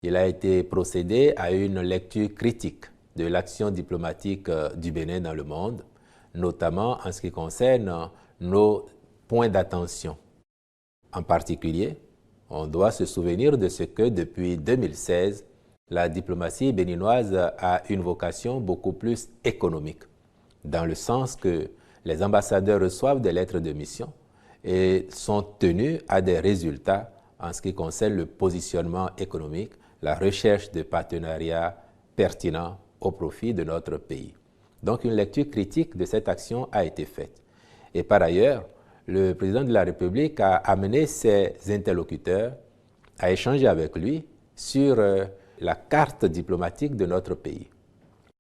il a été procédé à une lecture critique de l'action diplomatique du Bénin dans le monde, notamment en ce qui concerne nos points d'attention. En particulier, on doit se souvenir de ce que depuis 2016, la diplomatie béninoise a une vocation beaucoup plus économique, dans le sens que les ambassadeurs reçoivent des lettres de mission et sont tenus à des résultats en ce qui concerne le positionnement économique, la recherche de partenariats pertinents au profit de notre pays. Donc une lecture critique de cette action a été faite. Et par ailleurs, le président de la République a amené ses interlocuteurs à échanger avec lui sur la carte diplomatique de notre pays.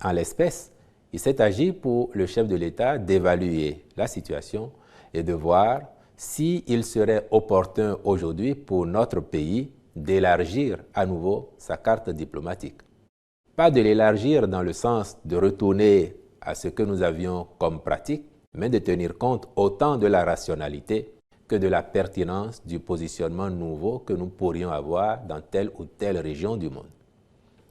En l'espèce, il s'est agi pour le chef de l'État d'évaluer la situation et de voir s'il serait opportun aujourd'hui pour notre pays d'élargir à nouveau sa carte diplomatique. Pas de l'élargir dans le sens de retourner à ce que nous avions comme pratique, mais de tenir compte autant de la rationalité que de la pertinence du positionnement nouveau que nous pourrions avoir dans telle ou telle région du monde.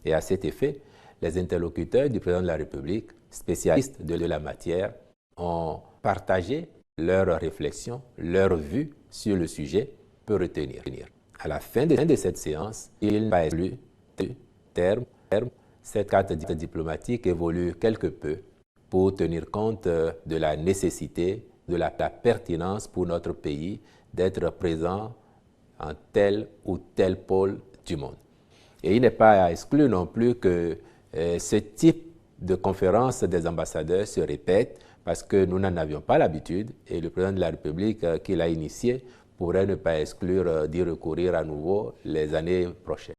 Et à cet effet, les interlocuteurs du président de la République, spécialistes de la matière, ont partagé leurs réflexions, leurs vues sur le sujet pour retenir. À la fin de cette séance, il n'a plus de terme. Cette carte diplomatique évolue quelque peu pour tenir compte de la nécessité, de la pertinence pour notre pays d'être présent en tel ou tel pôle du monde. Et il n'est pas à exclure non plus que ce type de conférence des ambassadeurs se répète parce que nous n'en avions pas l'habitude et le président de la République qui l'a initié pourrait ne pas exclure d'y recourir à nouveau les années prochaines.